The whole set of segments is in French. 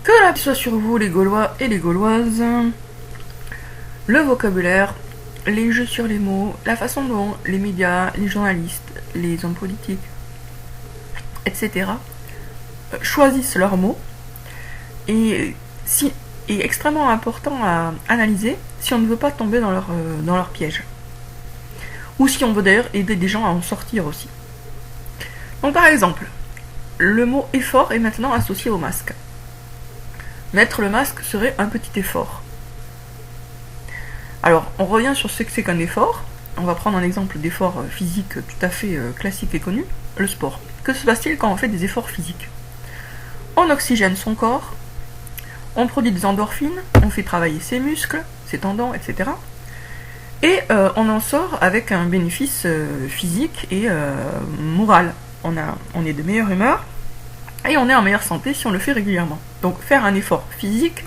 Que la paix soit sur vous, les Gaulois et les Gauloises. Le vocabulaire, les jeux sur les mots, la façon dont les médias, les journalistes, les hommes politiques, etc. choisissent leurs mots est extrêmement important à analyser si on ne veut pas tomber dans leur piège. Ou si on veut d'ailleurs aider des gens à en sortir aussi. Donc par exemple, le mot effort est maintenant associé au masque. Mettre le masque serait un petit effort. Alors, on revient sur ce que c'est qu'un effort. On va prendre un exemple d'effort physique tout à fait classique et connu, le sport. Que se passe-t-il quand on fait des efforts physiques? On oxygène son corps, on produit des endorphines, on fait travailler ses muscles, ses tendons, etc. Et on en sort avec un bénéfice physique et moral. On est de meilleure humeur et on est en meilleure santé si on le fait régulièrement. Donc faire un effort physique,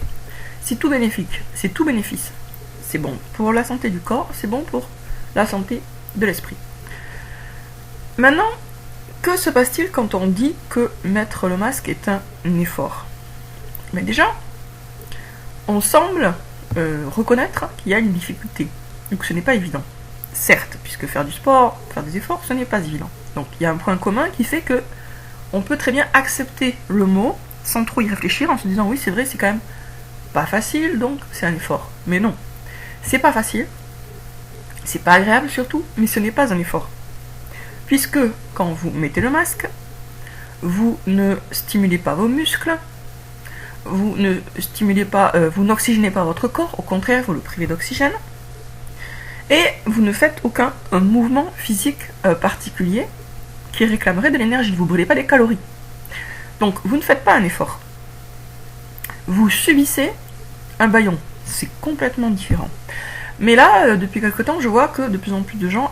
c'est tout bénéfique, c'est tout bénéfice. C'est bon pour la santé du corps, c'est bon pour la santé de l'esprit. Maintenant, que se passe-t-il quand on dit que mettre le masque est un effort? Mais déjà, on semble reconnaître qu'il y a une difficulté, donc ce n'est pas évident. Certes, puisque faire du sport, faire des efforts, ce n'est pas évident. Donc il y a un point commun qui fait que on peut très bien accepter le mot sans trop y réfléchir en se disant oui c'est vrai c'est quand même pas facile donc c'est un effort. Mais non, c'est pas facile, c'est pas agréable surtout, mais ce n'est pas un effort. Puisque quand vous mettez le masque, vous ne stimulez pas vos muscles, vous ne stimulez pas, vous n'oxygénez pas votre corps, au contraire vous le privez d'oxygène, et vous ne faites aucun mouvement physique particulier qui réclamerait de l'énergie, vous ne brûlez pas des calories. Donc vous ne faites pas un effort. Vous subissez un bâillon, c'est complètement différent. Mais là, depuis quelque temps, je vois que de plus en plus de gens,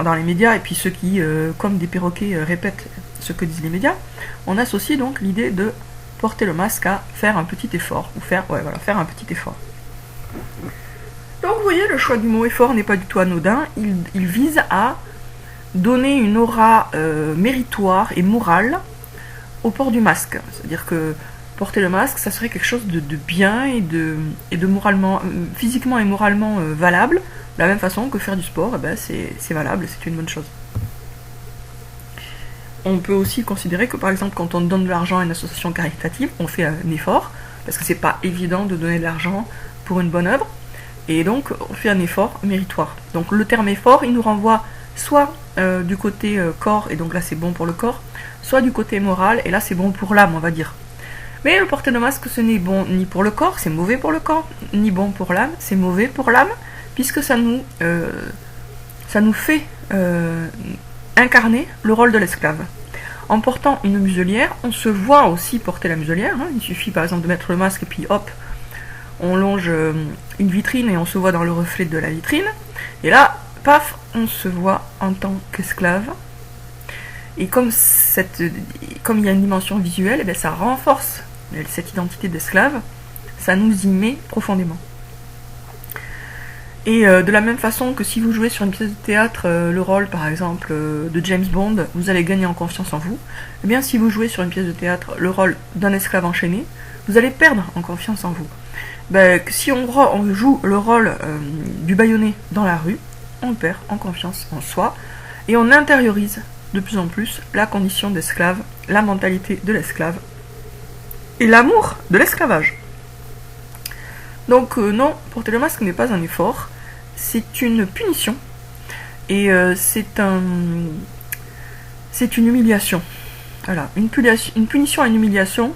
dans les médias, et puis ceux qui, comme des perroquets, répètent ce que disent les médias, on associe donc l'idée de porter le masque à faire un petit effort, ou faire un petit effort. Donc vous voyez, le choix du mot effort n'est pas du tout anodin, il vise à donner une aura méritoire et morale au port du masque. C'est-à-dire que porter le masque, ça serait quelque chose de bien et de moralement, physiquement et moralement valable, de la même façon que faire du sport, c'est valable, c'est une bonne chose. On peut aussi considérer que par exemple quand on donne de l'argent à une association caritative, on fait un effort, parce que c'est pas évident de donner de l'argent pour une bonne œuvre, et donc on fait un effort méritoire. Donc le terme effort, il nous renvoie soit du côté corps, et donc là c'est bon pour le corps, soit du côté moral, et là c'est bon pour l'âme, on va dire. Mais le porter de masque, ce n'est bon ni pour le corps, c'est mauvais pour le corps, ni bon pour l'âme, c'est mauvais pour l'âme, puisque ça nous fait incarner le rôle de l'esclave. En portant une muselière, on se voit aussi porter la muselière, hein. Il suffit par exemple de mettre le masque et puis hop, on longe une vitrine et on se voit dans le reflet de la vitrine, et là, paf, on se voit en tant qu'esclave. Et comme il y a une dimension visuelle, ça renforce cette identité d'esclave, ça nous y met profondément. Et de la même façon que si vous jouez sur une pièce de théâtre le rôle par exemple de James Bond, vous allez gagner en confiance en vous. Et bien si vous jouez sur une pièce de théâtre le rôle d'un esclave enchaîné, vous allez perdre en confiance en vous. Si on joue le rôle du bâillonné dans la rue, on perd en confiance en soi et on intériorise de plus en plus la condition d'esclave, la mentalité de l'esclave et l'amour de l'esclavage. Donc non, porter le masque n'est pas un effort, c'est une punition et c'est une humiliation. Voilà, une punition et une humiliation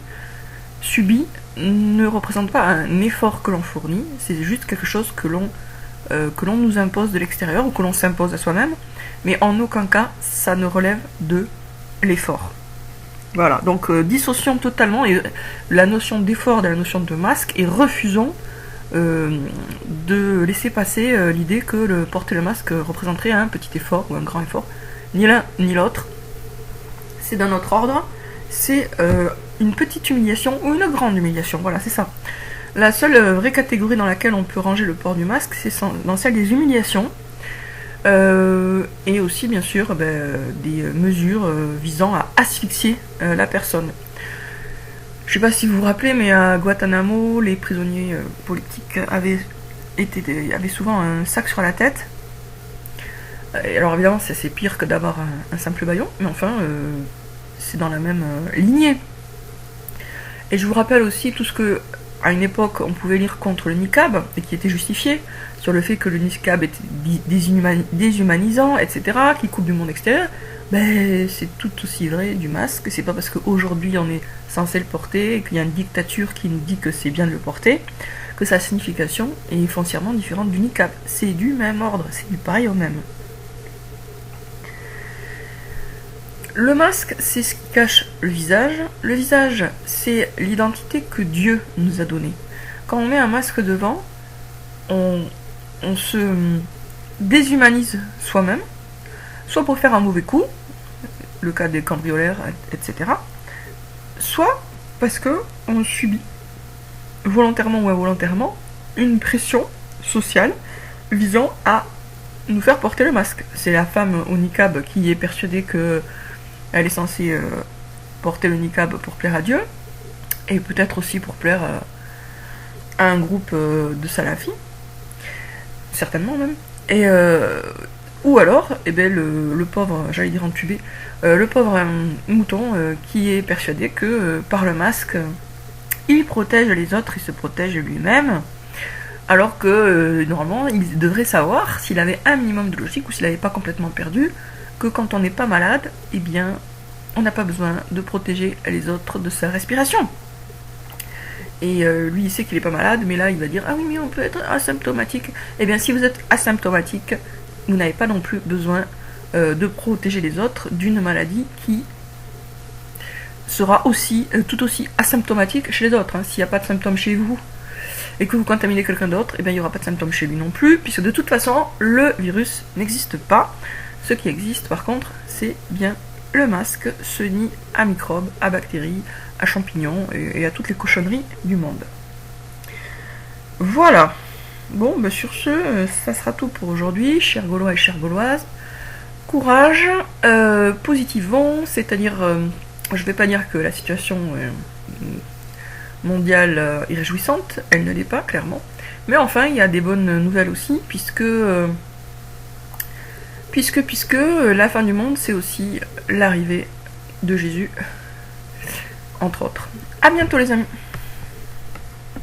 subie ne représente pas un effort que l'on fournit, c'est juste quelque chose que l'on nous impose de l'extérieur ou que l'on s'impose à soi-même, mais en aucun cas ça ne relève de l'effort. Voilà, donc dissocions totalement la notion d'effort de la notion de masque et refusons de laisser passer l'idée que porter le masque représenterait un petit effort ou un grand effort. Ni l'un ni l'autre. C'est d'un autre ordre. C'est une petite humiliation ou une grande humiliation. Voilà, c'est ça. La seule vraie catégorie dans laquelle on peut ranger le port du masque, c'est dans celle des humiliations. Et aussi, bien sûr, des mesures visant à asphyxier la personne. Je sais pas si vous vous rappelez, mais à Guantanamo, les prisonniers politiques avaient souvent un sac sur la tête. Et alors évidemment, c'est pire que d'avoir un simple bâillon, mais enfin, c'est dans la même lignée. Et je vous rappelle aussi tout ce que, à une époque, on pouvait lire contre le niqab, et qui était justifié, sur le fait que le niqab était déshumanisant, etc., qui coupe du monde extérieur. Ben, c'est tout aussi vrai du masque. C'est pas parce qu'aujourd'hui on est censé le porter et qu'il y a une dictature qui nous dit que c'est bien de le porter que sa signification est foncièrement différente du niqab. C'est du même ordre, c'est du pareil au même. Le masque, c'est ce qui cache le visage. Le visage, c'est l'identité que Dieu nous a donnée. Quand on met un masque devant, on se déshumanise soi-même, soit pour faire un mauvais coup, le cas des cambrioleurs, etc., soit parce que on subit, volontairement ou involontairement, une pression sociale visant à nous faire porter le masque. C'est la femme au niqab qui est persuadée que elle est censée porter le niqab pour plaire à Dieu, et peut-être aussi pour plaire à un groupe de salafis, certainement même. Et ou alors, eh ben, le pauvre, j'allais dire entubé, le pauvre mouton qui est persuadé que par le masque, il protège les autres, il se protège lui-même, alors que normalement, il devrait savoir, s'il avait un minimum de logique ou s'il n'avait pas complètement perdu, que quand on n'est pas malade, eh bien, on n'a pas besoin de protéger les autres de sa respiration. Et lui, il sait qu'il n'est pas malade, mais là, il va dire « Ah oui, mais on peut être asymptomatique. » Eh bien, si vous êtes asymptomatique, vous n'avez pas non plus besoin de protéger les autres d'une maladie qui sera aussi, tout aussi asymptomatique chez les autres. S'il n'y a pas de symptômes chez vous et que vous contaminez quelqu'un d'autre, eh bien, il n'y aura pas de symptômes chez lui non plus, puisque de toute façon, le virus n'existe pas. Ce qui existe, par contre, c'est bien le masque, se nie à microbes, à bactéries, à champignons et à toutes les cochonneries du monde. Voilà. Bon, ben sur ce, ça sera tout pour aujourd'hui, chers Gaulois et chères Gauloises. Courage, positivons, c'est-à-dire, je ne vais pas dire que la situation mondiale est réjouissante, elle ne l'est pas, clairement. Mais enfin, il y a des bonnes nouvelles aussi, puisque la fin du monde, c'est aussi l'arrivée de Jésus, entre autres. À bientôt les amis.